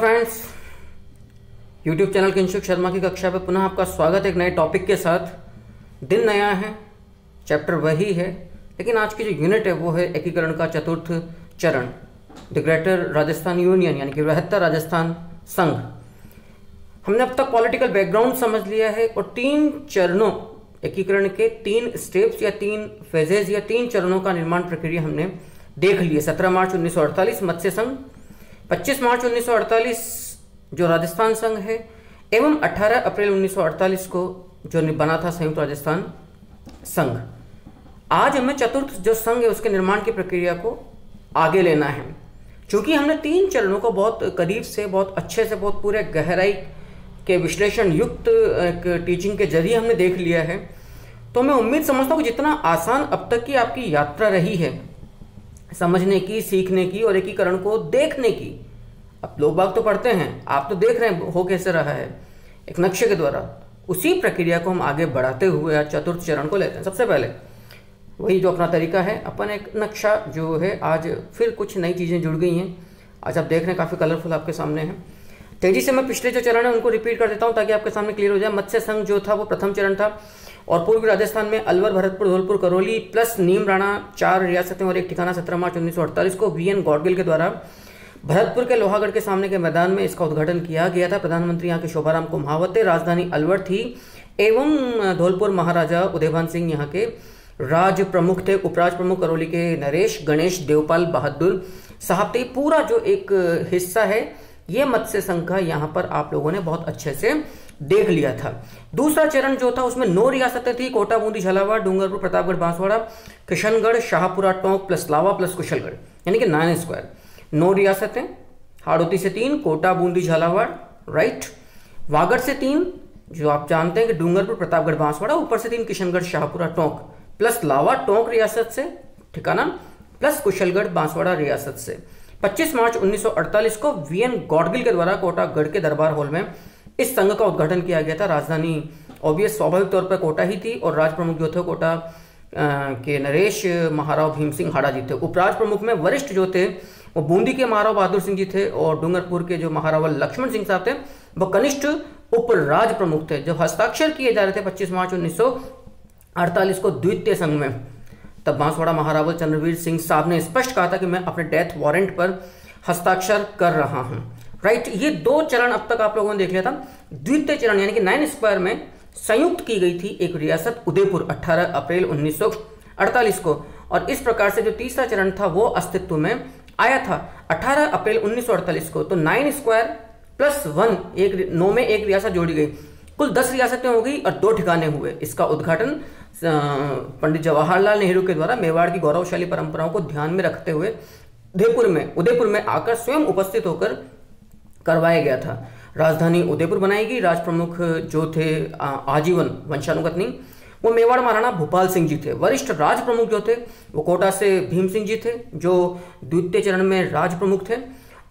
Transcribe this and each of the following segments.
Friends, YouTube channel Kinshuk Sharma की कक्षा पे पुनः आपका स्वागत है एक नए टॉपिक के साथ। दिन नया है, चैप्टर वही है, लेकिन आज की जो यूनिट है वो है एकीकरण का चतुर्थ चरण, द ग्रेटर राजस्थान यूनियन, यानी कि बृहत्तर राजस्थान संघ। हमने अब तक पॉलिटिकल बैकग्राउंड समझ लिया है और 3 चरणों, एकीकरण के 3 स्टेप्स या 3 फेजेज या 3 चरणों का निर्माण प्रक्रिया हमने देख ली है। 17 मार्च 1948 मत्स्य संघ, 25 मार्च 1948 जो राजस्थान संघ है, एवं 18 अप्रैल 1948 को जो बना था संयुक्त राजस्थान संघ। आज हमें चतुर्थ जो संघ है उसके निर्माण की प्रक्रिया को आगे लेना है। क्योंकि हमने 3 चरणों को बहुत करीब से, बहुत अच्छे से, बहुत पूरे गहराई के विश्लेषण युक्त एक टीचिंग के जरिए हमने देख लिया है, तो मैं उम्मीद समझता हूँ कि जितना आसान अब तक की आपकी यात्रा रही है समझने की, सीखने की और एकीकरण को देखने की। अब लोग बाग तो पढ़ते हैं, आप तो देख रहे हैं हो कैसे रहा है एक नक्शे के द्वारा। उसी प्रक्रिया को हम आगे बढ़ाते हुए आज चतुर्थ चरण को लेते हैं। सबसे पहले वही जो अपना तरीका है, अपन एक नक्शा जो है, आज फिर कुछ नई चीज़ें जुड़ गई हैं। आज आप देख रहे हैं काफ़ी कलरफुल आपके सामने है। तेजी से मैं पिछले जो चरण है उनको रिपीट कर देता हूँ ताकि आपके सामने क्लियर हो जाए। मत्स्य संघ जो था वो प्रथम चरण था और पूर्वी राजस्थान में अलवर, भरतपुर, धौलपुर, करौली प्लस नीम, राणा 4 रियासतें और एक ठिकाना 17 मार्च 1948 को वीएन गॉडगिल के द्वारा भरतपुर के लोहागढ़ के सामने के मैदान में इसका उद्घाटन किया गया था। प्रधानमंत्री यहाँ के शोभाराम कुम्हावत, राजधानी अलवर थी एवं धौलपुर महाराजा उदयभान सिंह यहाँ के राज प्रमुख थे। उपराज प्रमुख करौली के नरेश गणेश देवपाल बहादुर साहब थे। पूरा जो एक हिस्सा है ये मत्स्य संघ का, यहाँ पर आप लोगों ने बहुत अच्छे से देख लिया था। दूसरा चरण जो था उसमें 9 रियासतें थी, कोटा, बूंदी, झालावाड़, डूंगरपुर, प्रतापगढ़, बांसवाड़ा, किशनगढ़, शाहपुरा, टोंक प्लस लावा प्लस कुशलगढ़, यानी कि 9 स्क्वायर। 9 रियासतें, हाड़ौती से 3, कोटा, बूंदी, झालावाड़, राइट, वागड़ से 3 जो आप जानते हैं कि डूंगरपुर, प्रतापगढ़, बांसवाड़ा, ऊपर से 3 किशनगढ़, शाहपुरा, टोंक प्लस लावा टोंक रियासत से ठिकाना प्लस कुशलगढ़ बांसवाड़ा रियासत से। 25 मार्च 1948 को वीएन गॉडगिल के द्वारा कोटागढ़ के दरबार हॉल में इस संघ का उद्घाटन किया गया था। राजधानी ऑब्वियस स्वाभाविक तौर पर कोटा ही थी और राज प्रमुख जो थे कोटा के नरेश महाराव भीम सिंह हाड़ा जी थे। उपराज प्रमुख में वरिष्ठ जो थे वो बूंदी के महाराव बहादुर सिंह जी थे और डूंगरपुर के जो महाराव लक्ष्मण सिंह साहब थे वो कनिष्ठ उपराज प्रमुख थे। जो हस्ताक्षर किए जा रहे थे 25 मार्च 1948 को द्वितीय संघ में, तब बांसवाड़ा महारावल चंद्रवीर सिंह साहब ने स्पष्ट कहा था कि मैं अपने डेथ वारंट पर हस्ताक्षर कर रहा हूं। राइट, ये 2 चरण अब तक आप लोगों ने देख लिया था। द्वितीय चरण यानी कि 9 स्क्वायर में संयुक्त की गई थी एक रियासत उदयपुर 18 अप्रैल 1948 को, और इस प्रकार से जो तीसरा चरण था वो अस्तित्व में आया था 18 अप्रैल 1948 को। तो 9 स्क्वायर प्लस 1, 9 में एक रियासत जोड़ी गई, कुल 10 रियासतें हो गई और 2 ठिकाने हुए। इसका उद्घाटन पंडित जवाहरलाल नेहरू के द्वारा मेवाड़ की गौरवशाली परंपराओं को ध्यान में रखते हुए उदयपुर में आकर स्वयं उपस्थित होकर करवाया गया था। राजधानी उदयपुर बनाई गई। राज प्रमुख जो थे आजीवन वंशानुगत नहीं, वो मेवाड़ महाराणा भूपाल सिंह जी थे। वरिष्ठ राज प्रमुख जो थे वो कोटा से भीम सिंह जी थे जो द्वितीय चरण में राज प्रमुख थे,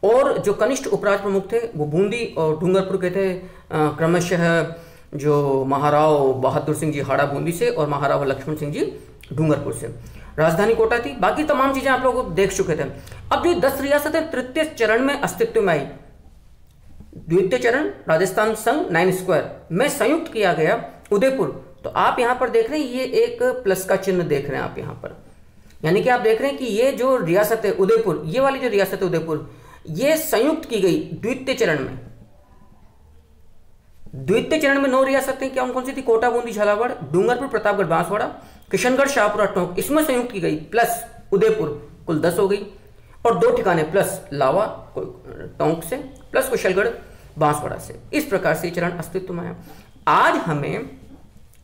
और जो कनिष्ठ उपराज प्रमुख थे वो बूंदी और डूंगरपुर के थे, क्रमशः जो महाराव बहादुर सिंह जी हाड़ा बूंदी से और महाराव लक्ष्मण सिंह जी डूंगरपुर से। राजधानी कोटा थी। बाकी तमाम चीजें आप लोग देख चुके थे। अब जो 10 रियासतें तृतीय चरण में अस्तित्व में आई, द्वितीय चरण राजस्थान संघ 9 स्क्वायर में संयुक्त किया गया उदयपुर। तो आप यहां पर देख रहे हैं ये एक प्लस का चिन्ह देख रहे हैं आप यहां पर, यानी कि आप देख रहे हैं कि ये जो रियासत है उदयपुर, ये वाली जो रियासत है उदयपुर, ये संयुक्त की गई द्वितीय चरण में। द्वितीय चरण में 9 रियासतें क्या कौन सी थी? कोटा, बूंदी, झालावाड़, डूंगरपुर, प्रतापगढ़, बांसवाड़ा, किशनगढ़, शाहपुरा, टोंक, इसमें संयुक्त की गई प्लस उदयपुर, कुल 10 हो गई, और 2 ठिकाने प्लस लावा टोंक से प्लस कुशलगढ़ बांसवाड़ा से। इस प्रकार से चरण अस्तित्व में आया। आज हमें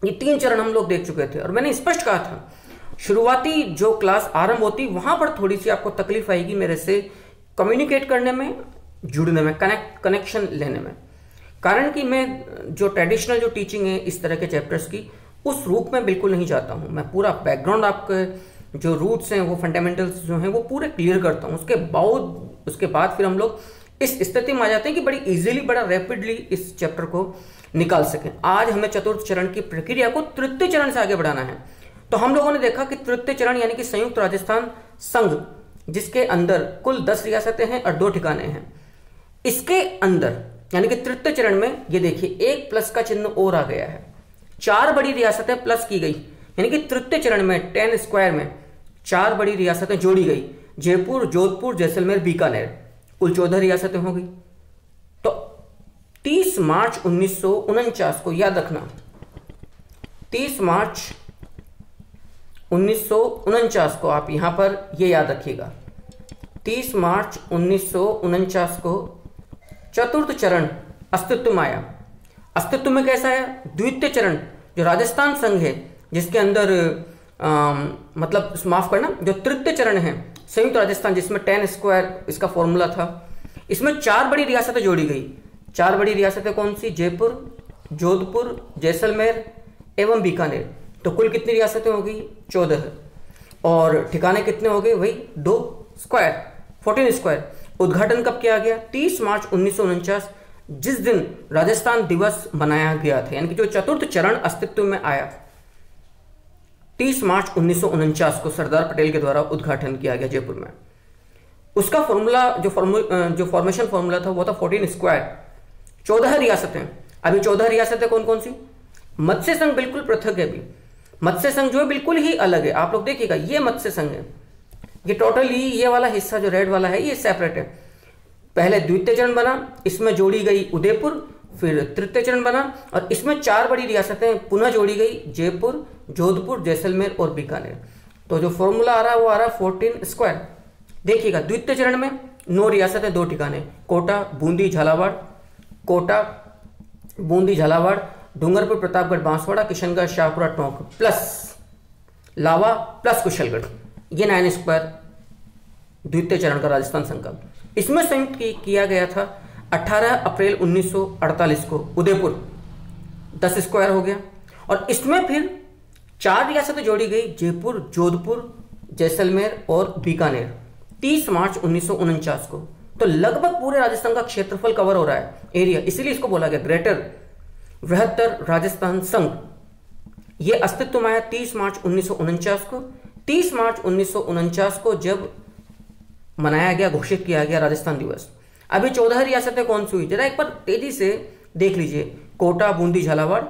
ये 3 चरण हम लोग देख चुके थे और मैंने स्पष्ट कहा था शुरुआती जो क्लास आरंभ होती वहां पर थोड़ी सी आपको तकलीफ आएगी मेरे से कम्युनिकेट करने में, जुड़ने में, कनेक्शन लेने में। कारण कि मैं जो ट्रेडिशनल जो टीचिंग है इस तरह के चैप्टर्स की, उस रूप में बिल्कुल नहीं जाता हूं। मैं पूरा बैकग्राउंड, आपके जो रूट्स हैं वो फंडामेंटल्स जो हैं वो पूरे क्लियर करता हूं। उसके बाद फिर हम लोग इस स्थिति में आ जाते हैं कि बड़ी इजीली, बड़ा रैपिडली इस चैप्टर को निकाल सकें। आज हमें चतुर्थ चरण की प्रक्रिया को तृतीय चरण से आगे बढ़ाना है। तो हम लोगों ने देखा कि तृतीय चरण यानी कि संयुक्त राजस्थान संघ, जिसके अंदर कुल 10 रियासतें हैं और 2 ठिकाने हैं, इसके अंदर यानी कि तृतीय चरण में ये देखिए एक प्लस का चिन्ह और आ गया है, 4 बड़ी रियासतें प्लस की गई, यानी कि तृतीय चरण में 10 स्क्वायर में 4 बड़ी रियासतें जोड़ी गई, जयपुर, जोधपुर, जैसलमेर, बीकानेर, कुल 14 रियासतें हो गई। तो 30 मार्च 1949 को याद रखना, 30 मार्च 1949 को आप यहां पर ये याद रखिएगा, 30 मार्च 1949 को चतुर्थ चरण अस्तित्व में आया। अस्तित्व में कैसा है? द्वितीय चरण जो राजस्थान संघ है, जिसके अंदर मतलब माफ करना, जो तृतीय चरण है संयुक्त राजस्थान, जिसमें 10 स्क्वायर इसका फॉर्मूला था, इसमें 4 बड़ी रियासतें जोड़ी गई। 4 बड़ी रियासतें कौन सी? जयपुर, जोधपुर, जैसलमेर एवं बीकानेर। तो कुल कितनी रियासतें हो गई? 14। और ठिकाने कितने हो गए? वही 2 स्क्वायर, 14 स्क्वायर। उद्घाटन कब किया गया? 30 मार्च 1949, जिस दिन राजस्थान दिवस मनाया गया था, यानी कि जो चतुर्थ चरण अस्तित्व में आया, 30 मार्च 1949 को सरदार पटेल के द्वारा उद्घाटन किया गया जयपुर में। उसका फॉर्मूला जो फॉर्मेशन फॉर्मूला था वो था 14 स्क्वायर, 14 रियासतें। अभी 14 रियासतें कौन कौन सी? मत्स्य संघ बिल्कुल पृथक है। अभी मत्स्य संघ जो है बिल्कुल ही अलग है। आप लोग देखिएगा, ये मत्स्य संघ है, ये टोटली ये वाला हिस्सा जो रेड वाला है ये सेपरेट है। पहले द्वितीय चरण बना, इसमें जोड़ी गई उदयपुर, फिर तृतीय चरण बना और इसमें 4 बड़ी रियासतें पुनः जोड़ी गई, जयपुर, जोधपुर, जैसलमेर और बीकानेर। तो जो फॉर्मूला आ रहा है वो आ रहा है 14 स्क्वायर। देखिएगा, द्वितीय चरण में 9 रियासतें, 2 ठिकाने, कोटा, बूंदी, झालावाड़, कोटा, बूंदी, झालावाड़, डूंगरपुर, प्रतापगढ़, बांसवाड़ा, किशनगढ़, शाहपुरा, टोंक प्लस लावा प्लस कुशलगढ़। ये 9 स्क्वायर द्वितीय चरण का राजस्थान संघ का। इसमें संयुक्त किया गया था 18 अप्रैल 1948 को उदयपुर, 10 स्क्वायर हो गया। और इसमें फिर 4 रियासतें जोड़ी गई, जयपुर, जोधपुर, जैसलमेर और बीकानेर, 30 मार्च 1949 को। तो लगभग पूरे राजस्थान का क्षेत्रफल कवर हो रहा है, एरिया, इसीलिए इसको बोला गया ग्रेटर बृहत्तर राजस्थान संघ। यह अस्तित्व में आया 30 मार्च 1949 को। 30 मार्च 1949 को जब मनाया गया, घोषित किया गया राजस्थान दिवस। अभी 14 रियासतें कौन सी हुई, जरा एक बार तेजी से देख लीजिए। Kota, Bundi, Jhalawar,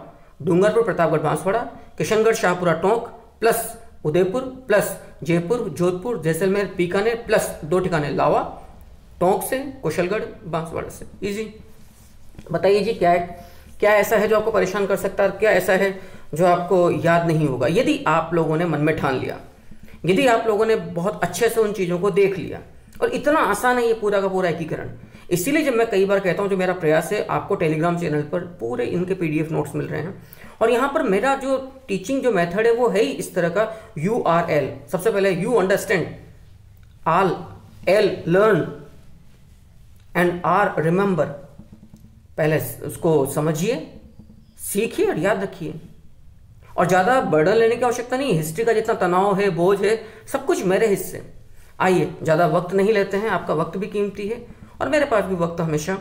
Dungarpur, Pratapgarh, Banswara, Kishangarh, Shahpura, Tonk plus Udaipur plus Jaipur, Jodhpur, Jaisalmer, Bikaner plus 2 ठिकाने, लावा, टोंक से, कुशलगढ़, बांसवाड़ा से। इजी। बताइए जी, क्या ऐसा है जो आपको परेशान कर सकता है, क्या ऐसा है जो आपको याद नहीं होगा? यदि आप लोगों ने मन में ठान लिया, यदि आप लोगों ने बहुत अच्छे से उन चीज़ों को देख लिया। और इतना आसान है ये पूरा का पूरा एकीकरण। इसीलिए जब मैं कई बार कहता हूं, जो मेरा प्रयास है, आपको टेलीग्राम चैनल पर पूरे इनके PDF नोट्स मिल रहे हैं। और यहाँ पर मेरा जो टीचिंग जो मेथड है वो है ही इस तरह का URL। सबसे पहले you understand, L, L learn and R remember. पहले उसको समझिए, सीखिए और याद रखिए। और ज़्यादा बर्डन लेने की आवश्यकता नहीं। हिस्ट्री का जितना तनाव है, बोझ है, सब कुछ मेरे हिस्से। आइए, ज़्यादा वक्त नहीं लेते हैं, आपका वक्त भी कीमती है और मेरे पास भी वक्त हमेशा।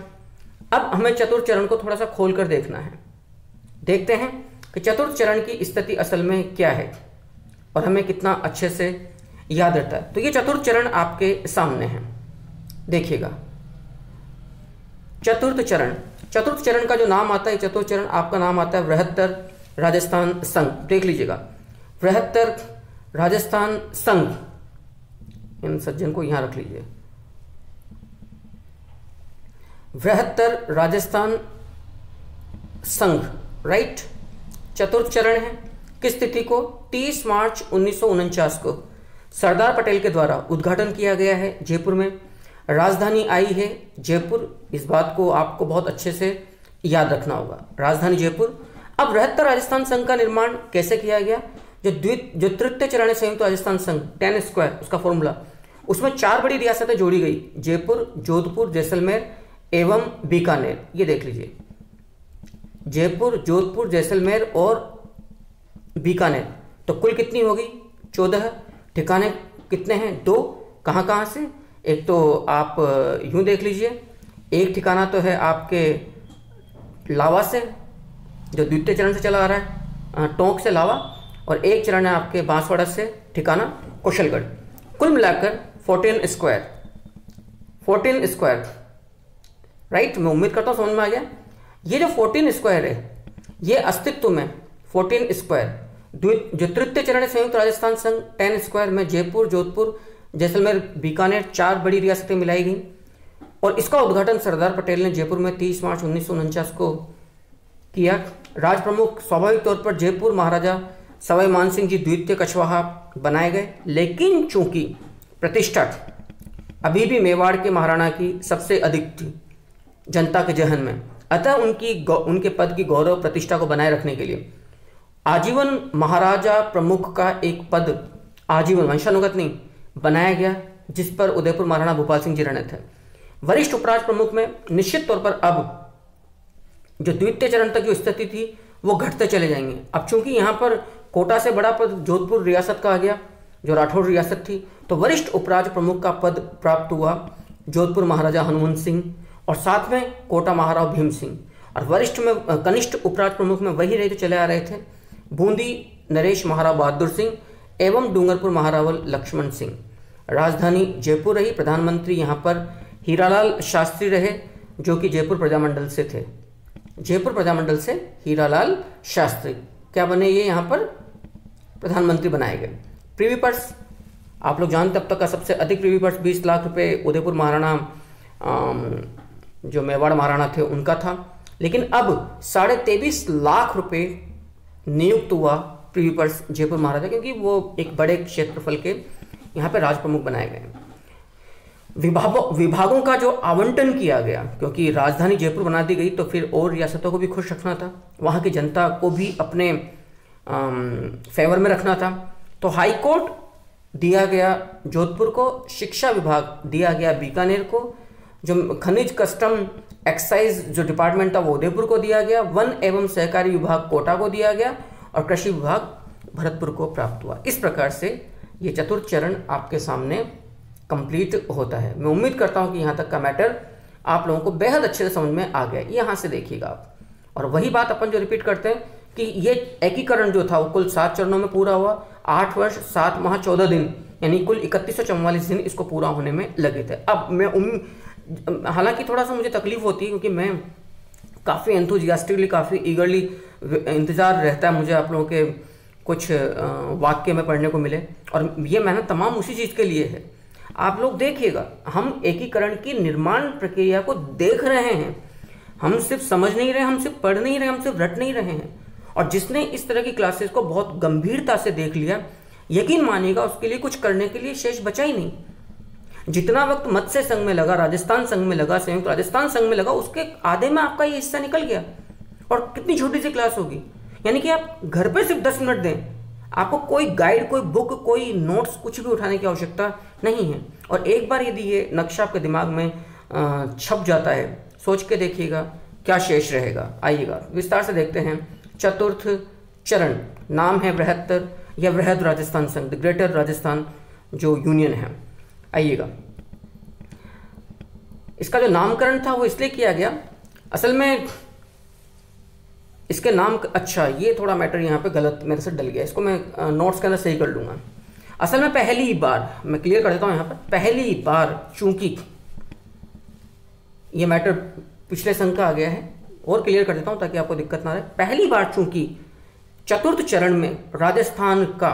अब हमें चतुर्थ चरण को थोड़ा सा खोल कर देखना है। देखते हैं कि चतुर्थ चरण की स्थिति असल में क्या है और हमें कितना अच्छे से याद रहता है। तो ये चतुर्थ चरण आपके सामने है, देखिएगा। चतुर्थ चरण, चतुर्थ चरण का जो नाम आता है, चतुर्थ चरण आपका नाम आता है बृहत्तर राजस्थान संघ। देख लीजिएगा, बृहत्तर राजस्थान संघ। इन सज्जन को यहां रख लीजिए। बृहत्तर राजस्थान संघ, राइट। चतुर्थ चरण है। किस तिथि को? 30 मार्च 1949 को सरदार पटेल के द्वारा उद्घाटन किया गया है जयपुर में। राजधानी आई है जयपुर। इस बात को आपको बहुत अच्छे से याद रखना होगा, राजधानी जयपुर। अब बृहत्तर राजस्थान संघ का निर्माण कैसे किया गया? जो तृतीय चरण है संयुक्त राजस्थान संघ, 10 स्क्वायर, उसका फॉर्मूला, उसमें 4 बड़ी रियासतें जोड़ी गई, जयपुर, जोधपुर, जैसलमेर एवं बीकानेर। ये देख लीजिए, जयपुर, जोधपुर, जैसलमेर और बीकानेर। तो कुल कितनी होगी? 14। ठिकाने कितने हैं? 2। कहाँ कहाँ से? एक तो आप यूं देख लीजिए, एक ठिकाना तो है आपके लावा से, जो द्वितीय चरण से चला आ रहा है, टोंक से लावा, और एक चरण है आपके बांसवाड़ा से, ठिकाना कुशलगढ़। कुल मिलाकर 14 स्क्वायर, 14 स्क्वायर राइट, मैं उम्मीद करता हूँ समझ में आ गया। ये जो 14 स्क्वायर है ये अस्तित्व में 14 स्क्वायर जो तृतीय चरण है संयुक्त राजस्थान संघ 10 स्क्वायर में जयपुर, जोधपुर, जैसलमेर, बीकानेर 4 बड़ी रियासतें मिलाई गई और इसका उद्घाटन सरदार पटेल ने जयपुर में 30 मार्च 1949 को किया। राज प्रमुख स्वाभाविक तौर पर जयपुर महाराजा सवाई मानसिंह जी द्वितीय कछवाहा बनाए गए, लेकिन चूंकि प्रतिष्ठा अभी भी मेवाड़ के महाराणा की सबसे अधिक थी जनता के जहन में, अतः उनके पद की गौरव प्रतिष्ठा को बनाए रखने के लिए आजीवन महाराजा प्रमुख का एक पद आजीवन वंशानुगत नहीं बनाया गया, जिस पर उदयपुर महाराणा भूपाल सिंह जी रहने थे। वरिष्ठ उपराज प्रमुख में निश्चित तौर पर अब जो द्वितीय चरण तक जो स्थिति थी वो घटते चले जाएंगे। अब चूंकि यहाँ पर कोटा से बड़ा पद जोधपुर रियासत का आ गया जो राठौड़ रियासत थी, तो वरिष्ठ उपराज प्रमुख का पद प्राप्त हुआ जोधपुर महाराजा हनुमंत सिंह और साथ में कोटा महाराव भीम सिंह, और वरिष्ठ में कनिष्ठ उपराज प्रमुख में वही रहते चले आ रहे थे बूंदी नरेश महाराव बहादुर सिंह एवं डूंगरपुर महारावल लक्ष्मण सिंह। राजधानी जयपुर रही। प्रधानमंत्री यहाँ पर हीरालाल शास्त्री रहे जो कि जयपुर प्रजामंडल से थे। जयपुर प्रजामंडल से हीरालाल शास्त्री क्या बने, ये यहाँ पर प्रधानमंत्री बनाए गए। प्रीवी पर्स आप लोग जानते, अब तक का सबसे अधिक प्रीवी पर्स 20 लाख रुपए उदयपुर महाराणा जो मेवाड़ महाराणा थे उनका था, लेकिन अब 23.5 लाख रुपए नियुक्त हुआ प्रीवी पर्स जयपुर महाराजा, क्योंकि वो एक बड़े क्षेत्रफल के यहाँ पे राज प्रमुख बनाए गए। विभागों का जो आवंटन किया गया, क्योंकि राजधानी जयपुर बना दी गई तो फिर और रियासतों को भी खुश रखना था, वहाँ की जनता को भी अपने फेवर में रखना था, तो हाई कोर्ट दिया गया जोधपुर को, शिक्षा विभाग दिया गया बीकानेर को, जो खनिज कस्टम एक्साइज जो डिपार्टमेंट था वो उदयपुर को दिया गया, वन एवं सहकारी विभाग कोटा को दिया गया और कृषि विभाग भरतपुर को प्राप्त हुआ। इस प्रकार से ये चतुर्थ चरण आपके सामने कंप्लीट होता है। मैं उम्मीद करता हूँ कि यहाँ तक का मैटर आप लोगों को बेहद अच्छे से समझ में आ गया। यहाँ से देखिएगा आप, और वही बात अपन जो रिपीट करते हैं कि ये एकीकरण जो था वो कुल 7 चरणों में पूरा हुआ, 8 वर्ष 7 माह 14 दिन यानी कुल 3144 दिन इसको पूरा होने में लगे थे। अब मैं हालांकि थोड़ा सा मुझे तकलीफ होती है क्योंकि मैं काफ़ी एंथुजियास्टिकली, काफ़ी ईगरली इंतज़ार रहता है मुझे आप लोगों के कुछ वाक्य में पढ़ने को मिले, और ये मेहनत तमाम उसी चीज़ के लिए है। आप लोग देखिएगा, हम एकीकरण की निर्माण प्रक्रिया को देख रहे हैं, हम सिर्फ समझ नहीं रहे, हम सिर्फ पढ़ नहीं रहे, हम सिर्फ रट नहीं रहे हैं। और जिसने इस तरह की क्लासेस को बहुत गंभीरता से देख लिया, यकीन मानिएगा उसके लिए कुछ करने के लिए शेष बचा ही नहीं। जितना वक्त मत्स्य संघ में लगा, राजस्थान संघ में लगा, संयुक्त राजस्थान संघ में लगा, उसके आधे में आपका ये हिस्सा निकल गया। और कितनी छोटी सी क्लास होगी, यानी कि आप घर पे सिर्फ 10 मिनट दें, आपको कोई गाइड, कोई बुक, कोई नोट्स कुछ भी उठाने की आवश्यकता नहीं है। और एक बार यदि ये नक्शा आपके दिमाग में छप जाता है, सोच के देखिएगा क्या शेष रहेगा। आइएगा विस्तार से देखते हैं। चतुर्थ चरण नाम है बृहत्तर या वृहद राजस्थान संघ, द ग्रेटर राजस्थान जो यूनियन है। आइएगा, इसका जो नामकरण था वो इसलिए किया गया, असल में इसके नाम, अच्छा ये थोड़ा मैटर यहाँ पे गलत मेरे से डल गया, इसको मैं नोट्स के अंदर सही कर लूँगा। असल में पहली बार, मैं क्लियर कर देता हूँ यहाँ पर, पहली बार चूंकि ये मैटर पिछले संघ का आ गया है, और क्लियर कर देता हूँ ताकि आपको दिक्कत ना रहे। पहली बार चूंकि चतुर्थ चरण में राजस्थान का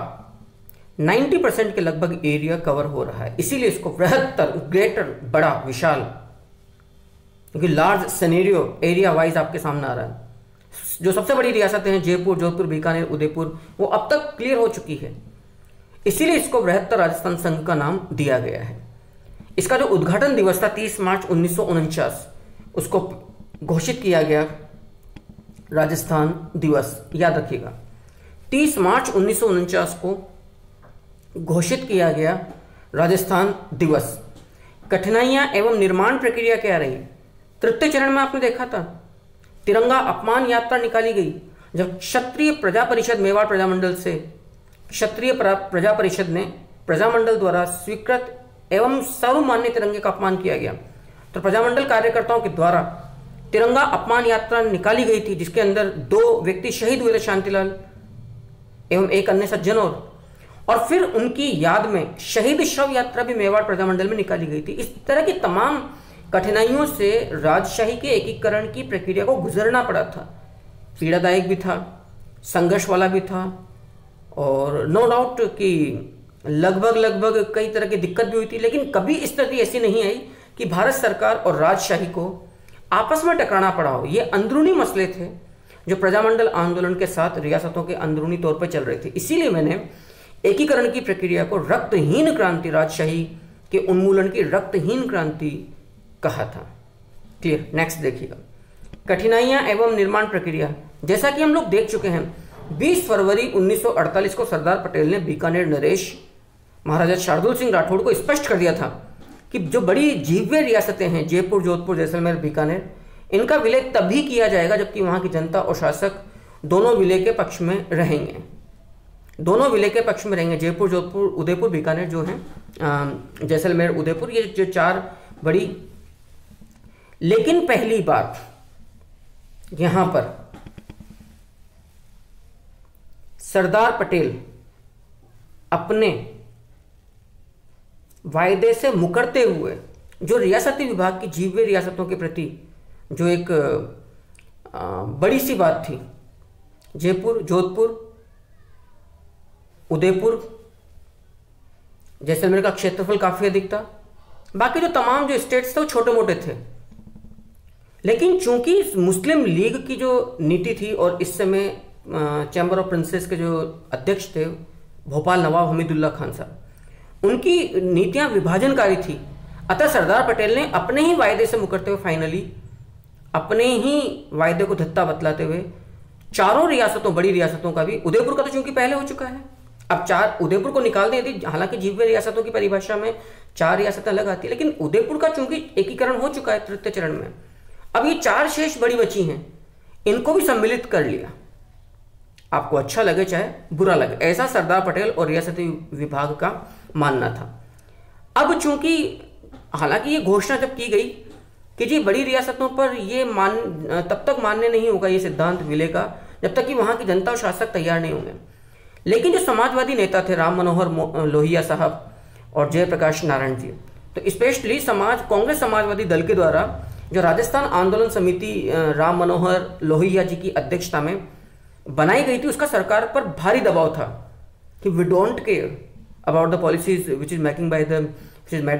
90% के लगभग एरिया कवर हो रहा है, इसीलिए इसको बृहत्तर, ग्रेटर, बड़ा, विशाल, क्योंकि लार्ज सिनेरियो एरिया वाइज आपके सामने आ रहा है। जो सबसे बड़ी रियासतें हैं जयपुर, जोधपुर, बीकानेर, उदयपुर, वो अब तक क्लियर हो चुकी है, इसीलिए इसको बृहत्तर राजस्थान संघ का नाम दिया गया है। इसका जो उद्घाटन दिवस था 30 मार्च 1949, उसको घोषित किया गया राजस्थान दिवस, याद रखिएगा 30 मार्च 1949 को घोषित किया गया राजस्थान दिवस। कठिनाइयां एवं निर्माण प्रक्रिया क्या रही? तृतीय चरण में आपने देखा था तिरंगा अपमान यात्रा निकाली गई, जब क्षत्रिय प्रजा परिषद मेवाड़ प्रजामंडल से क्षत्रिय प्रजा परिषद ने प्रजामंडल द्वारा स्वीकृत एवं सर्वमान्य तिरंगे का अपमान किया गया, तो प्रजामंडल कार्यकर्ताओं के द्वारा तिरंगा अपमान यात्रा निकाली गई थी, जिसके अंदर 2 व्यक्ति शहीद हुए थे, शांतिलाल एवं एक अन्य सज्जन, और फिर उनकी याद में शहीद शव यात्रा भी मेवाड़ प्रजामंडल में निकाली गई थी। इस तरह की तमाम कठिनाइयों से राजशाही के एकीकरण की प्रक्रिया को गुजरना पड़ा था। पीड़ादायक भी था, संघर्ष वाला भी था, और नो डाउट कि लगभग कई तरह की दिक्कत भी हुई थी, लेकिन कभी स्थिति ऐसी नहीं आई कि भारत सरकार और राजशाही को आपस में टकराना पड़ा हो। ये अंदरूनी मसले थे जो प्रजामंडल आंदोलन के साथ रियासतों के अंदरूनी तौर पर चल रहे थे। इसीलिए मैंने एकीकरण की प्रक्रिया को रक्तहीन क्रांति, राजशाही के उन्मूलन की रक्तहीन क्रांति कहा था। क्लियर। नेक्स्ट देखिएगा, कठिनाइयां एवं निर्माण प्रक्रिया। जैसा कि हम लोग देख चुके हैं, 20 फरवरी 1948 को सरदार पटेल ने बीकानेर नरेश महाराजा शार्दुल सिंह राठौड़ को स्पष्ट कर दिया था कि जो बड़ी जीव्य रियासतें हैं, जयपुर, जोधपुर, जैसलमेर, बीकानेर, इनका विलय तभी किया जाएगा जबकि वहां की जनता और शासक दोनों विलय के पक्ष में रहेंगे। दोनों विलय के पक्ष में रहेंगे। जयपुर, जोधपुर, उदयपुर, बीकानेर जो है, जैसलमेर, उदयपुर, ये जो 4 बड़ी। लेकिन पहली बात यहां पर सरदार पटेल अपने वायदे से मुकरते हुए जो रियासती विभाग की जीव्य रियासतों के प्रति जो एक बड़ी सी बात थी, जयपुर, जोधपुर, उदयपुर, जैसलमेर का क्षेत्रफल काफी अधिक था, बाकी जो तमाम जो स्टेट्स थे वो छोटे मोटे थे। लेकिन चूंकि मुस्लिम लीग की जो नीति थी और इस समय चैम्बर ऑफ प्रिंसेस के जो अध्यक्ष थे भोपाल नवाब हमीदुल्लाह खान साहब, उनकी नीतियां विभाजनकारी थी। अतः सरदार पटेल ने अपने ही वायदे से मुकरते हुए फाइनली अपने ही वायदे को धत्ता बतलाते हुए चारों रियासतों, बड़ी रियासतों का भी, उदयपुर का तो चूंकि पहले हो चुका है, अब 4 उदयपुर को निकाल दें यदि, हालांकि जीव्य रियासतों की परिभाषा में 4 रियासतें अलग आती है, लेकिन उदयपुर का चूंकि एकीकरण हो चुका है तृतीय चरण में, अब ये 4 शेष बड़ी बची हैं, इनको भी सम्मिलित कर लिया। आपको अच्छा लगे चाहे बुरा लगे, ऐसा सरदार पटेल और रियासती विभाग का मानना था। अब चूंकि हालांकि ये घोषणा जब की गई कि जी बड़ी रियासतों पर ये तब तक मान्य नहीं होगा ये सिद्धांत विलय का जब तक कि वहां की जनता और शासक तैयार नहीं होंगे। लेकिन जो समाजवादी नेता थे राम मनोहर लोहिया साहब और जयप्रकाश नारायण जी, तो स्पेशली कांग्रेस समाजवादी दल के द्वारा जो राजस्थान आंदोलन समिति राम मनोहर लोहिया जी की अध्यक्षता में बनाई गई थी, उसका सरकार पर भारी दबाव था कि we don't care about the policies which is made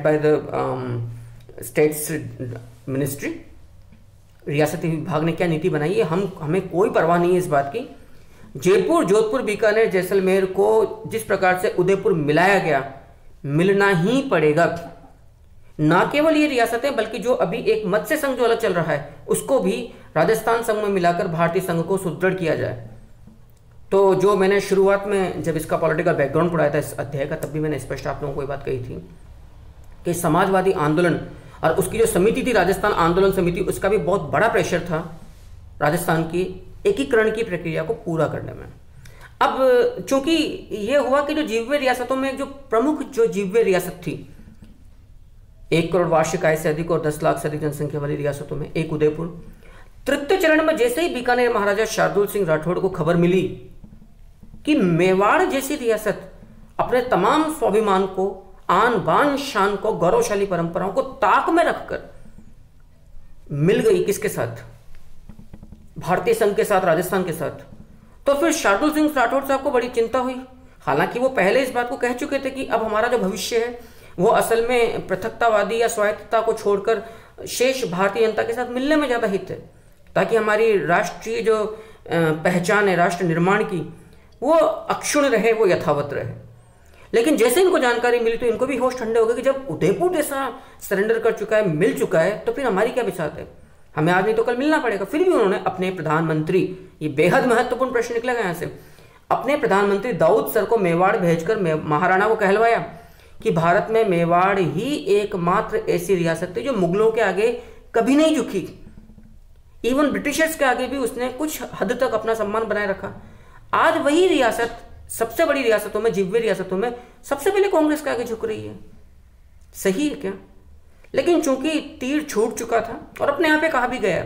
by the states ministry. रियासती विभाग ने क्या नीति बनाई है, हमें कोई परवाह नहीं है इस बात की। जयपुर, जोधपुर, बीकानेर, जैसलमेर को जिस प्रकार से उदयपुर मिलाया गया, मिलना ही पड़ेगा। ना केवल ये रियासतें बल्कि जो अभी एक मत्स्य संघ जो अलग चल रहा है उसको भी राजस्थान संघ में मिलाकर भारतीय संघ को सुदृढ़ किया जाए। तो जो मैंने शुरुआत में जब इसका पॉलिटिकल बैकग्राउंड पढ़ाया था इस अध्याय का, तब भी मैंने स्पष्ट आप लोगों को ये बात कही थी कि समाजवादी आंदोलन और उसकी जो समिति थी राजस्थान आंदोलन समिति, उसका भी बहुत बड़ा प्रेशर था राजस्थान की एकीकरण की प्रक्रिया को पूरा करने में। अब चूंकि ये हुआ कि जो जीव्य रियासतों में जो प्रमुख जो जीव्य रियासत थी, 1 करोड़ वार्षिक आय से अधिक और 10 लाख से अधिक जनसंख्या वाली रियासतों में एक उदयपुर। तृतीय चरण में जैसे ही बीकानेर महाराजा शार्दुल सिंह राठौड़ को खबर मिली कि मेवाड़ जैसी रियासत अपने तमाम स्वाभिमान को, आन बान शान को, गौरवशाली परंपराओं को ताक में रखकर मिल गई किसके साथ, भारतीय संघ के साथ, राजस्थान के साथ, तो फिर शार्दुल सिंह राठौड़ साहब को बड़ी चिंता हुई। हालांकि वो पहले इस बात को कह चुके थे कि अब हमारा जो भविष्य है वो असल में पृथकतावादी या स्वायत्तता को छोड़कर शेष भारतीय जनता के साथ मिलने में ज्यादा हित है, ताकि हमारी राष्ट्रीय जो पहचान है राष्ट्र निर्माण की वो अक्षुण्ण रहे, वो यथावत रहे। लेकिन जैसे इनको जानकारी मिली तो इनको भी होश ठंडे हो गए कि जब उदयपुर जैसा सरेंडर कर चुका है, मिल चुका है, तो फिर हमारी क्या बिसात है, हमें आज नहीं तो कल मिलना पड़ेगा। फिर भी उन्होंने अपने प्रधानमंत्री, ये बेहद महत्वपूर्ण प्रश्न निकलेगा यहाँ से, अपने प्रधानमंत्री दाऊद सर को मेवाड़ भेजकर महाराणा को कहलवाया कि भारत में मेवाड़ ही एकमात्र ऐसी रियासत थी जो मुगलों के आगे कभी नहीं झुकी। इवन ब्रिटिशर्स के आगे भी उसने कुछ हद तक अपना सम्मान बनाए रखा। आज वही रियासत सबसे बड़ी रियासतों में, जीव्य रियासतों में सबसे पहले कांग्रेस के आगे झुक रही है। सही है क्या? लेकिन चूंकि तीर छूट चुका था और अपने यहां पे कहा भी गया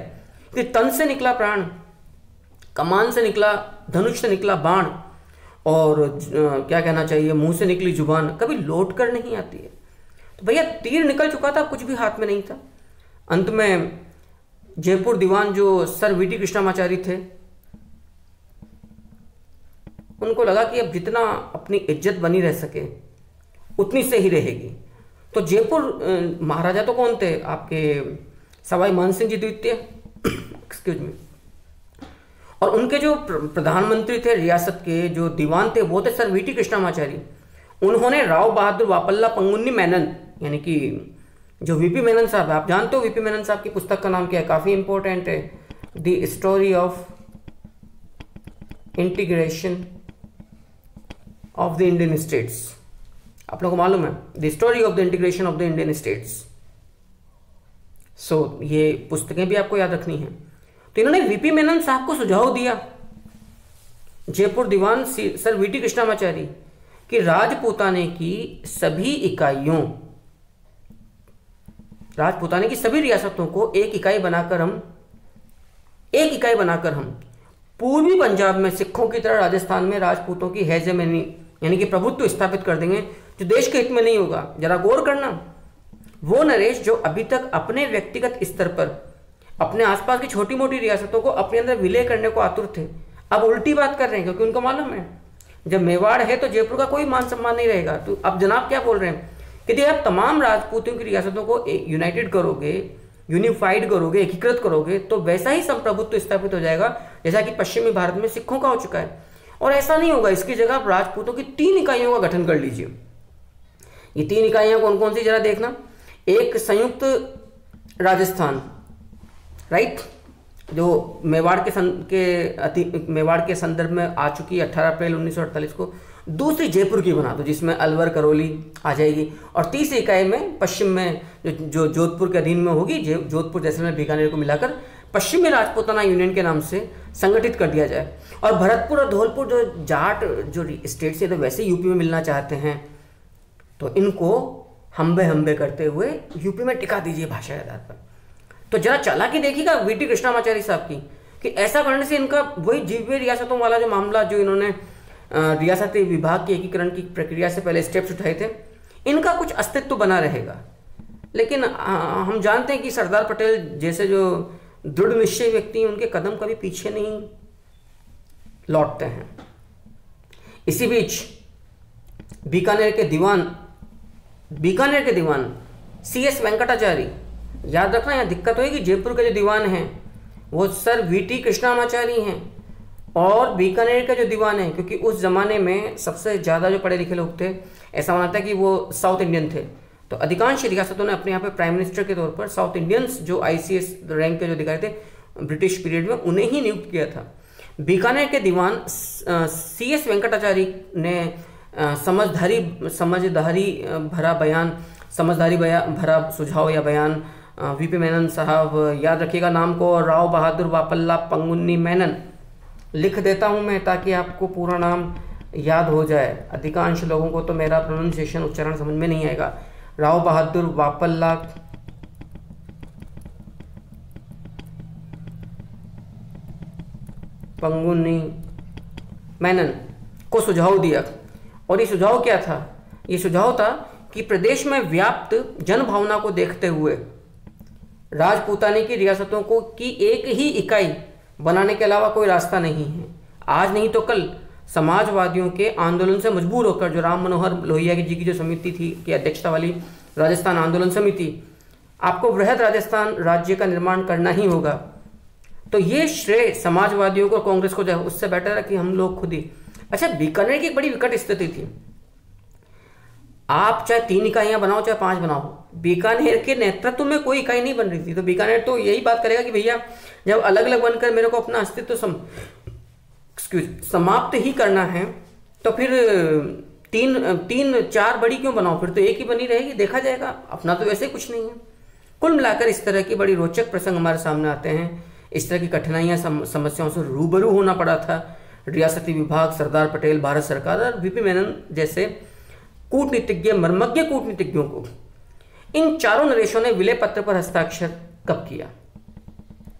कि तन से निकला प्राण, कमान से निकला, धनुष से निकला बाण, और क्या कहना चाहिए, मुंह से निकली जुबान कभी लौट कर नहीं आती है। तो भैया तीर निकल चुका था, कुछ भी हाथ में नहीं था। अंत में जयपुर दीवान जो सर वीटी कृष्णामाचारी थे, उनको लगा कि अब जितना अपनी इज्जत बनी रह सके उतनी से ही रहेगी। तो जयपुर महाराजा तो कौन थे आपके, सवाई मानसिंह जी द्वितीय एक्सक्यूज मी, और उनके जो प्रधानमंत्री थे रियासत के, जो दीवान थे, वो थे सर वीटी कृष्णामाचारी। उन्होंने राव बहादुर वापल्ला पंगुन्नी मेनन, यानी कि जो वीपी मेनन साहब, आप जानते हो वीपी मेनन साहब की पुस्तक का नाम क्या है, काफी इंपॉर्टेंट है, the story of integration of the Indian states. आप लोगों को मालूम है, the story of the integration of the Indian states. So ये पुस्तकें भी आपको याद रखनी है। तो इन्होंने वीपी मेनन साहब को सुझाव दिया, जयपुर दीवान सर वीटी कृष्णामाचारी, कि राजपूताने की सभी इकाइयों, राजपूताने की सभी रियासतों को एक इकाई बनाकर हम पूर्वी पंजाब में सिखों की तरह राजस्थान में राजपूतों की हेजेमनी यानी कि प्रभुत्व स्थापित कर देंगे, जो देश के हित में नहीं होगा। जरा गौर करना, वो नरेश जो अभी तक अपने व्यक्तिगत स्तर पर अपने आसपास की छोटी मोटी रियासतों को अपने अंदर विलय करने को आतुर थे, अब उल्टी बात कर रहे हैं, क्योंकि उनको मालूम है जब मेवाड़ है तो जयपुर का कोई मान सम्मान नहीं रहेगा। तो अब जनाब क्या बोल रहे हैं कि यदि आप तमाम राजपूतों की रियासतों को यूनाइटेड करोगे, यूनिफाइड करोगे, एकीकृत करोगे, तो वैसा ही संप्रभुत्व स्थापित हो जाएगा जैसा कि पश्चिमी भारत में सिखों का हो चुका है। और ऐसा नहीं होगा, इसकी जगह आप राजपूतों की 3 इकाइयों का गठन कर लीजिए। ये 3 इकाइयां कौन कौन सी, जरा देखना। एक संयुक्त राजस्थान, राइट, जो मेवाड़ के संदर्भ में आ चुकी है 18 अप्रैल 1948 को। दूसरी जयपुर की बना दो, जिसमें अलवर करौली आ जाएगी। और तीसरी इकाई में पश्चिम में जो जोधपुर के अधीन में होगी, जोधपुर जैसलमेर बीकानेर को मिलाकर पश्चिमी राजपूताना यूनियन के नाम से संगठित कर दिया जाए। और भरतपुर और धौलपुर जो जाट जो स्टेट से तो वैसे यूपी में मिलना चाहते हैं, तो इनको हम्बे करते हुए यूपी में टिका दीजिए भाषा के आधार पर। तो जरा चालाकी देखिएगा वीटी कृष्णामाचारी साहब की, कि ऐसा करने से इनका वही जीवे रियासतों वाला जो मामला, जो इन्होंने रियासती विभाग के एकीकरण की प्रक्रिया से पहले स्टेप्स उठाए थे, इनका कुछ अस्तित्व बना रहेगा। लेकिन हम जानते हैं कि सरदार पटेल जैसे जो दृढ़ निश्चय व्यक्ति हैं, उनके कदम कभी पीछे नहीं लौटते हैं। इसी बीच बीकानेर के दीवान CS वेंकटाचारी, याद रखना यहाँ दिक्कत होगी, जयपुर के जो दीवान हैं वो सर वीटी कृष्णामाचारी हैं, और बीकानेर के जो दीवान हैं, क्योंकि उस जमाने में सबसे ज़्यादा जो पढ़े लिखे लोग थे, ऐसा माना था कि वो साउथ इंडियन थे, तो अधिकांश रियासतों ने अपने यहाँ पे प्राइम मिनिस्टर के तौर पर साउथ इंडियंस जो ICS रैंक के जो अधिकारी थे ब्रिटिश पीरियड में, उन्हें ही नियुक्त किया था। बीकानेर के दीवान CS वेंकटाचारी ने समझदारी भरा सुझाव या बयान वीपी मेनन साहब, याद रखिएगा नाम को, राव बहादुर वापल्ला पंगुन्नी मेनन लिख देता हूं मैं ताकि आपको पूरा नाम याद हो जाए। अधिकांश लोगों को तो मेरा प्रोनाउंसिएशन, उच्चारण समझ में नहीं आएगा। राव बहादुर वापल्ला पंगुन्नी मेनन को सुझाव दिया। और ये सुझाव क्या था? ये सुझाव था कि प्रदेश में व्याप्त जनभावना को देखते हुए राजपूताने की रियासतों को की एक ही इकाई बनाने के अलावा कोई रास्ता नहीं है। आज नहीं तो कल समाजवादियों के आंदोलन से मजबूर होकर, जो राम मनोहर लोहिया जी की जो समिति थी की अध्यक्षता वाली राजस्थान आंदोलन समिति, आपको वृहद राजस्थान राज्य का निर्माण करना ही होगा। तो ये श्रेय समाजवादियों को, कांग्रेस को जाए, उससे बेटर है कि हम लोग खुद ही। अच्छा, बीकानेर की एक बड़ी विकट स्थिति थी। आप चाहे 3 इकाइयां बनाओ चाहे 5 बनाओ, बीकानेर के नेतृत्व में कोई इकाई नहीं बन रही थी। तो बीकानेर तो यही बात करेगा कि भैया जब अलग अलग बनकर मेरे को अपना अस्तित्व समाप्त ही करना है, तो फिर 3-4 बड़ी क्यों बनाओ, फिर तो एक ही बनी रहेगी, देखा जाएगा, अपना तो वैसे कुछ नहीं है। कुल मिलाकर इस तरह की बड़ी रोचक प्रसंग हमारे सामने आते हैं। इस तरह की कठिनाइयां, समस्याओं से रूबरू होना पड़ा था रियासती विभाग, सरदार पटेल, भारत सरकार और वीपी मेनन जैसे कूटनीतिज्ञ, मर्मज्ञ कूटनीतिज्ञों को। इन चारों नरेशों ने विलय पत्र पर हस्ताक्षर कब किया?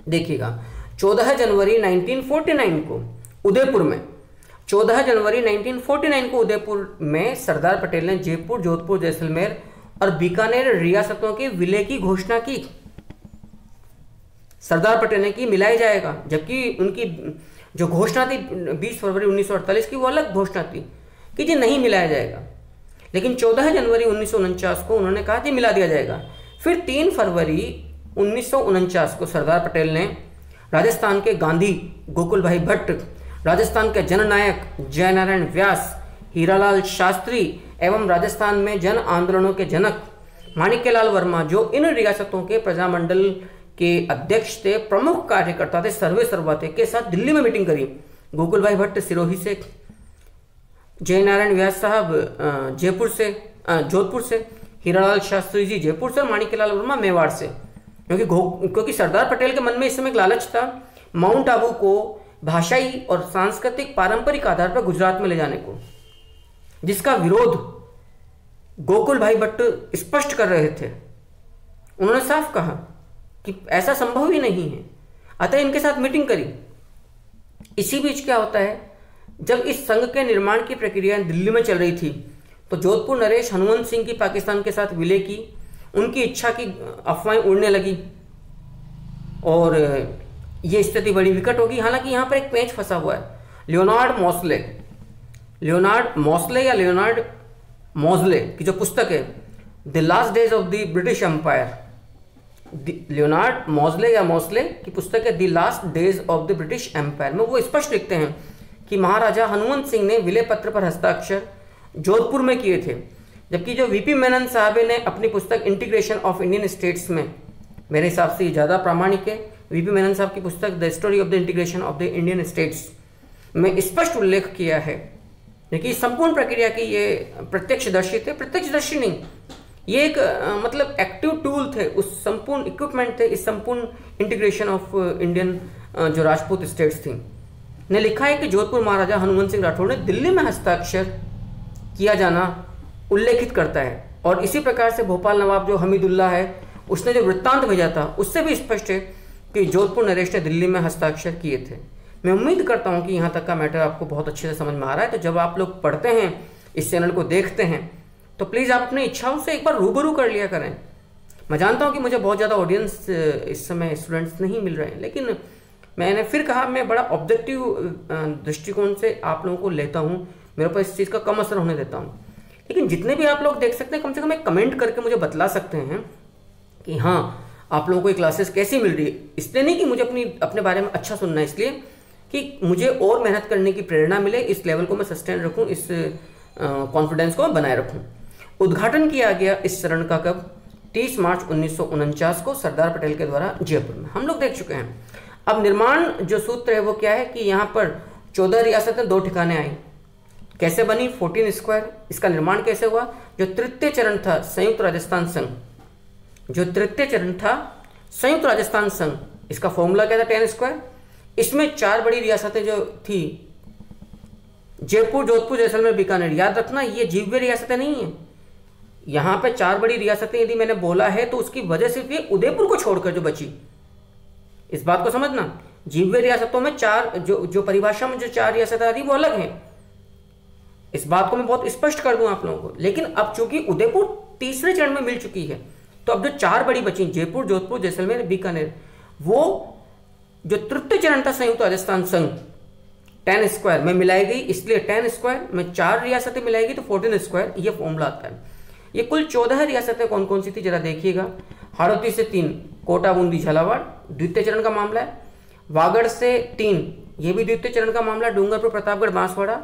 देखिएगा, 14 जनवरी 1949 को उदयपुर में, 14 जनवरी 1949 को उदयपुर में सरदार पटेल ने जयपुर, जोधपुर, जैसलमेर और बीकानेर रियासतों के विलय की घोषणा की। सरदार पटेल ने कि मिलाया जाएगा, जबकि उनकी जो घोषणा थी 20 फरवरी 1948 की वो अलग घोषणा थी कि जी नहीं मिलाया जाएगा। लेकिन 14 जनवरी 1949 को उन्होंने कहा कि मिला दिया जाएगा। फिर 3 फरवरी 1949 को सरदार पटेल ने राजस्थान के गांधी गोकुल भाई भट्ट, राजस्थान के जननायक जयनारायण व्यास, हीरालाल शास्त्री एवं राजस्थान में जन आंदोलनों के जनक माणिक्यलाल वर्मा, जो इन रियासतों के प्रजामंडल के अध्यक्ष थे, प्रमुख कार्यकर्ता थे, सर्वे सर्वा थे, के साथ दिल्ली में मीटिंग करी। गोकुल भाई भट्ट सिरोही से, जयनारायण व्यास साहब जोधपुर से, हीरालाल शास्त्री जी जयपुर से, माणिक्यलाल वर्मा मेवाड़ से। क्योंकि सरदार पटेल के मन में इस समय एक लालच था माउंट आबू को भाषाई और सांस्कृतिक पारंपरिक आधार पर गुजरात में ले जाने को, जिसका विरोध गोकुल भाई भट्ट स्पष्ट कर रहे थे। उन्होंने साफ कहा कि ऐसा संभव ही नहीं है, अतः इनके साथ मीटिंग करी। इसी बीच क्या होता है, जब इस संघ के निर्माण की प्रक्रिया दिल्ली में चल रही थी तो जोधपुर नरेश हनुमंत सिंह की पाकिस्तान के साथ विलय की, उनकी इच्छा की अफवाहें उड़ने लगी और ये स्थिति बड़ी विकट होगी। हालांकि यहाँ पर एक पेंच फंसा हुआ है। लियोनार्ड मॉज़ले की जो पुस्तक है the last days of the British Empire, Leonard Mosley की पुस्तक है the last days of the British Empire में वो स्पष्ट लिखते हैं कि महाराजा हनुमंत सिंह ने विलय पत्र पर हस्ताक्षर जोधपुर में किए थे, जबकि जो वीपी मेनन साहब ने अपनी पुस्तक इंटीग्रेशन ऑफ इंडियन स्टेट्स में, मेरे हिसाब से ज्यादा प्रामाणिक है, वीपी मेनन साहब की पुस्तक the story of the integration of the Indian states में स्पष्ट उल्लेख किया है कि संपूर्ण प्रक्रिया की ये प्रत्यक्षदर्शी नहीं, ये एक मतलब एक्टिव टूल थे, उस संपूर्ण इक्विपमेंट थे, इस संपूर्ण इंटीग्रेशन ऑफ इंडियन जो राजपूत स्टेट्स थी। ने लिखा है कि जोधपुर महाराजा हनुमंत सिंह राठौड़ ने दिल्ली में हस्ताक्षर किया जाना उल्लेखित करता है। और इसी प्रकार से भोपाल नवाब जो हमीदुल्ला है, उसने जो वृत्तांत भेजा था उससे भी स्पष्ट है कि जोधपुर नरेश ने दिल्ली में हस्ताक्षर किए थे। मैं उम्मीद करता हूं कि यहाँ तक का मैटर आपको बहुत अच्छे से समझ में आ रहा है। तो जब आप लोग पढ़ते हैं, इस चैनल को देखते हैं, तो प्लीज़ आप अपनी इच्छाओं से एक बार रूबरू कर लिया करें। मैं जानता हूँ कि मुझे बहुत ज़्यादा ऑडियंस इस समय स्टूडेंट्स नहीं मिल रहे हैं, लेकिन मैंने फिर कहा मैं बड़ा ऑब्जेक्टिव दृष्टिकोण से आप लोगों को लेता हूँ, मेरे पर इस चीज़ का कम असर होने देता हूँ। लेकिन जितने भी आप लोग देख सकते हैं, कम से कम एक कमेंट करके मुझे बतला सकते हैं कि हाँ आप लोगों को ये क्लासेस कैसी मिल रही है। इसलिए नहीं कि मुझे अपने बारे में अच्छा सुनना है, इसलिए कि मुझे और मेहनत करने की प्रेरणा मिले, इस लेवल को मैं सस्टेन रखूँ, इस कॉन्फिडेंस को मैं बनाए रखूँ। उद्घाटन किया गया इस चरण का कब? 30 मार्च 1949 को सरदार पटेल के द्वारा जयपुर में। हम लोग देख चुके हैं। अब निर्माण जो सूत्र है वो क्या है कि यहाँ पर 14 रियासतें 2 ठिकाने आई। कैसे बनी? 14 स्क्वायर। इसका निर्माण कैसे हुआ? जो तृतीय चरण था संयुक्त राजस्थान संघ, इसका फॉर्मूला क्या था? 10 स्क्वायर। इसमें 4 बड़ी रियासतें जो थी, जयपुर, जोधपुर, जैसलमेर, बीकानेर। याद रखना ये जीव्य रियासतें नहीं है। यहाँ पे 4 बड़ी रियासतें यदि मैंने बोला है तो उसकी वजह सिर्फ ये उदयपुर को छोड़कर जो बची, इस बात को समझना। जीव्य रियासतों में 4 जो परिभाषा में जो 4 रियासतें आती वो अलग है, इस बात को मैं बहुत स्पष्ट कर दूं आप लोगों को। लेकिन अब चूंकि उदयपुर तीसरे चरण में मिल चुकी है, तो अब जो 4 बड़ी बची, जयपुर, जोधपुर, जैसलमेर, बीकानेर, वो जो तृतीय चरण था संयुक्त राजस्थान संघ 10 स्क्वायर में मिलाई गई। इसलिए 10 स्क्वायर में 4 रियासतें मिलाएगी तो 14 स्क्वायर ये फॉर्मूला आता है। ये कुल 14 रियासतें कौन कौन सी थी जरा देखिएगा। हाड़ौती से 3, कोटा, बूंदी, झालावाड़, द्वितीय चरण का मामला है। वागड़ से 3, ये भी द्वितीय चरण का मामला। डूंगरपुर, प्रतापगढ़, बांसवाड़ा,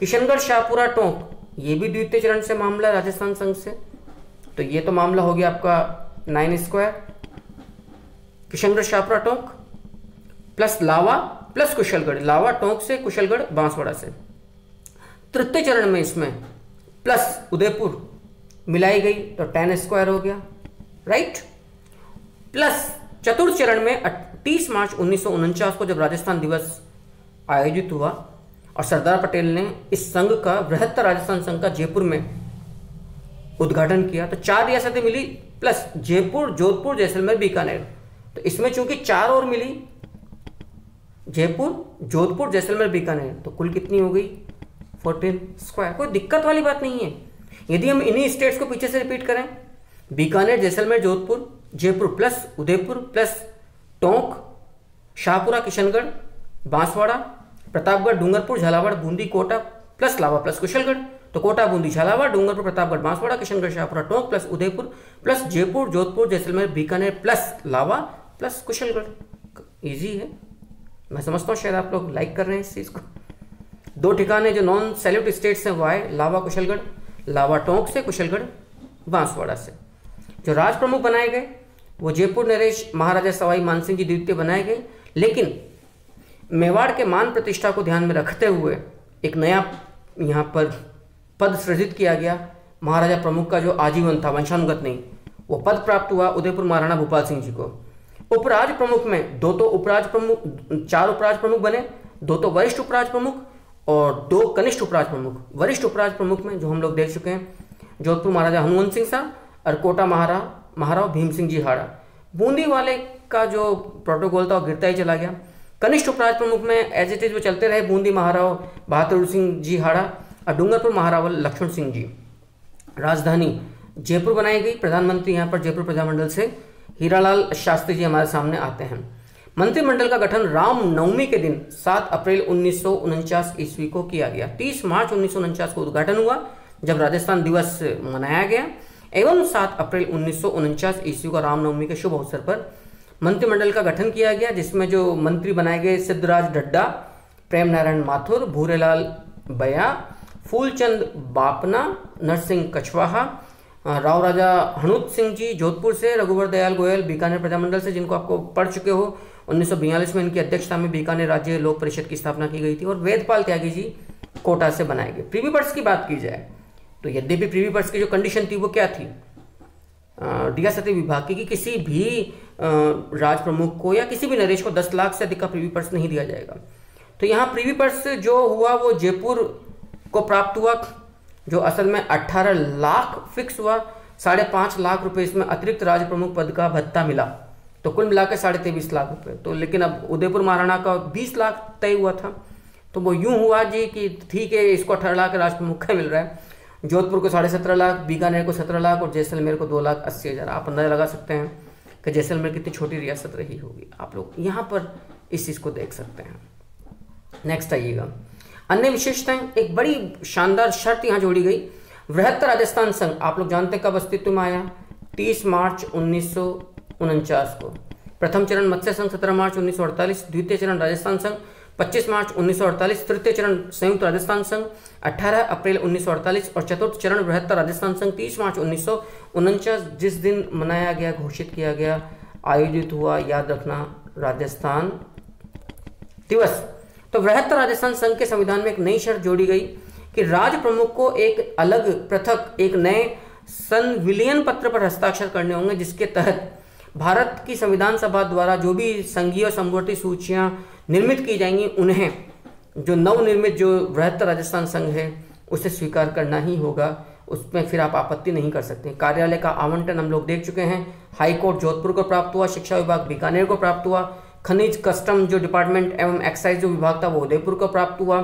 किशनगढ़, शाहपुरा, टोंक, ये भी द्वितीय चरण से मामला राजस्थान संघ से। तो ये तो मामला हो गया आपका 9 square. Kishangarh, Shahpura, Tonk plus Lava plus Kushalgarh, लावा, टोंक से, कुशलगढ़, बांसवाड़ा से। तृतीय चरण में इसमें प्लस उदयपुर मिलाई गई तो 10 स्क्वायर हो गया, राइट। प्लस चतुर्थ चरण में 30 मार्च 1949 को जब राजस्थान दिवस आयोजित हुआ और सरदार पटेल ने इस संघ का, बृहत्तर राजस्थान संघ का जयपुर में उद्घाटन किया, तो 4 रियासतें मिली प्लस जयपुर, जोधपुर, जैसलमेर, बीकानेर। तो इसमें चूंकि 4 और मिली, जयपुर, जोधपुर, जैसलमेर, बीकानेर, तो कुल कितनी हो गई? 14 स्क्वायर। कोई दिक्कत वाली बात नहीं है। यदि हम इन्हीं स्टेट्स को पीछे से रिपीट करें, Bikaner, Jaisalmer, Jodhpur, Jaipur plus Udaipur plus Tonk, Shahpura, Kishangarh, Banswara, Pratapgarh, Dungarpur, Jhalawar, Bundi, Kota plus Lava plus Kushalgarh. तो Kota, Bundi, Jhalawar, Dungarpur, Pratapgarh, Banswara, Kishangarh, Shahpura, Tonk plus Udaipur plus Jaipur, Jodhpur, Jaisalmer, Bikaner plus Lava plus Kushalgarh. Easy है, मैं समझता हूँ शायद आप लोग लाइक कर रहे हैं इस चीज़ को। 2 ठिकाने जो नॉन सैल्यूट स्टेट्स हैं वो आए, लावा कुशलगढ़, लावा टोंक से, कुशलगढ़ बांसवाड़ा से। जो राज प्रमुख बनाए गए वो जयपुर नरेश महाराजा सवाई मानसिंह जी द्वितीय बनाए गए, लेकिन मेवाड़ के मान प्रतिष्ठा को ध्यान में रखते हुए एक नया यहाँ पर पद सृजित किया गया। महाराजा प्रमुख का जो आजीवन था, वंशानुगत नहीं, वो पद प्राप्त हुआ उदयपुर महाराणा भूपाल सिंह जी को। उपराज प्रमुख में 2 तो उपराज प्रमुख, 4 उपराज प्रमुख बने, 2 तो वरिष्ठ उपराज प्रमुख और 2 कनिष्ठ उपराज प्रमुख। वरिष्ठ उपराज प्रमुख में जो हम लोग देख चुके हैं, जोधपुर महाराजा हनुमंत सिंह शाह और कोटा महाराव भीम सिंह जी हाड़ा। बूंदी वाले का जो प्रोटोकॉल था वो गिरता ही चला गया। कनिष्ठ उपराज प्रमुख में एज इट इज वो चलते रहे, बूंदी महाराव बहादुर सिंह जी हाड़ा और डूंगरपुर महाराव लक्ष्मण सिंह जी। राजधानी जयपुर बनाई गई। प्रधानमंत्री यहाँ पर जयपुर प्रजामंडल से हीरालाल शास्त्री जी हमारे सामने आते हैं। मंत्रिमंडल का गठन रामनवमी के दिन 7 अप्रैल 1949 ईस्वी को किया गया। 30 मार्च 1949 को उद्घाटन हुआ जब राजस्थान दिवस मनाया गया, एवं 7 अप्रैल 1949 ईस्वी को रामनवमी के शुभ अवसर पर मंत्रिमंडल का गठन किया गया, जिसमें जो मंत्री बनाए गए सिद्धराज ढड्डा, प्रेम नारायण माथुर, भूरेलाल बया, फूलचंद बापना, नरसिंह कछवाहा, राव राजा हनुत सिंह जी जोधपुर से, रघुवर दयाल गोयल बीकानेर प्रजामंडल से, जिनको आपको पढ़ चुके हो। 1942 में इनकी अध्यक्षता में बीकानेर राज्य लोक परिषद की स्थापना की गई थी, और वेदपाल त्यागी जी कोटा से बनाए गए। प्रीवी पर्स की बात की जाए तो यद्यपि प्रीवी पर्स की जो कंडीशन थी वो क्या थी, रियासती विभाग की कि किसी भी राज प्रमुख को या किसी भी नरेश को 10 लाख से अधिक का प्रीवी पर्स नहीं दिया जाएगा। तो यहाँ प्रीवी पर्स जो हुआ वो जयपुर को प्राप्त हुआ, जो असल में 18 लाख फिक्स हुआ। 5.5 लाख रुपए इसमें अतिरिक्त राज प्रमुख पद का भत्ता मिला, तो कुल मिलाकर 23.5 लाख रुपए। तो लेकिन अब उदयपुर महाराणा का 20 लाख तय हुआ था, तो वो यूं हुआ जी कि ठीक है, इसको 18 लाख राज प्रमुख का मिल रहा है, जोधपुर को 17.5 लाख, बीकानेर को 17 लाख और जैसलमेर को 2,80,000। आप अंदाजा लगा सकते हैं कि जैसलमेर कितनी छोटी रियासत रही होगी। आप लोग यहाँ पर इस चीज़ को देख सकते हैं। नेक्स्ट आइएगा, अन्य विशेषताएं। एक बड़ी शानदार शर्त यहाँ जोड़ी गई, वृहत्तर राजस्थान संघ। आप लोग जानते हैं कब अस्तित्व में आया, 30 मार्च 1949 को। प्रथम चरण मत्स्य संघ 17 मार्च 1948, द्वितीय चरण राजस्थान संघ 25 मार्च 1948, तृतीय चरण संयुक्त राजस्थान संघ 18 अप्रैल 1948 और चतुर्थ चरण बृहत्तर राजस्थान संघ 30 मार्च 1949, जिस दिन मनाया गया, घोषित किया गया, आयोजित हुआ, याद रखना, राजस्थान दिवस। तो बृहत्तर राजस्थान संघ के संविधान में एक नई शर्त जोड़ी गई कि राज प्रमुख को एक अलग पृथक एक नए संविलियन पत्र पर हस्ताक्षर करने होंगे, जिसके तहत भारत की संविधान सभा द्वारा जो भी संघीय और समवर्ती सूचियां निर्मित की जाएंगी, उन्हें जो नवनिर्मित जो बृहत्तर राजस्थान संघ है उसे स्वीकार करना ही होगा। उसमें फिर आप आपत्ति नहीं कर सकते। कार्यालय का आवंटन हम लोग देख चुके हैं। हाई कोर्ट जोधपुर को प्राप्त हुआ, शिक्षा विभाग बीकानेर को प्राप्त हुआ, खनिज कस्टम जो डिपार्टमेंट एवं एक्साइज जो विभाग था वो उदयपुर को प्राप्त हुआ,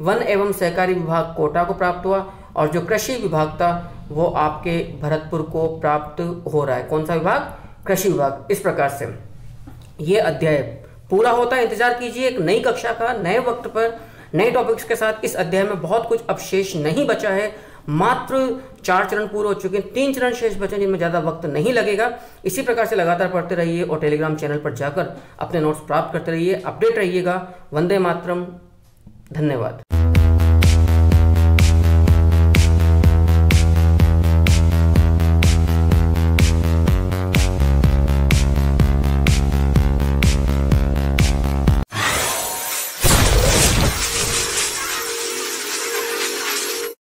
वन एवं सहकारी विभाग कोटा को प्राप्त हुआ, और जो कृषि विभाग था वो आपके भरतपुर को प्राप्त हो रहा है। कौन सा विभाग? कृषि विभाग। इस प्रकार से ये अध्याय पूरा होता है। इंतजार कीजिए एक नई कक्षा का, नए वक्त पर, नए टॉपिक्स के साथ। इस अध्याय में बहुत कुछ अवशेष नहीं बचा है, मात्र 4 चरण पूरे हो चुके हैं, 3 चरण शेष बचे जिनमें ज़्यादा वक्त नहीं लगेगा। इसी प्रकार से लगातार पढ़ते रहिए और टेलीग्राम चैनल पर जाकर अपने नोट्स प्राप्त करते रहिए। अपडेट रहिएगा। वंदे मातरम। धन्यवाद।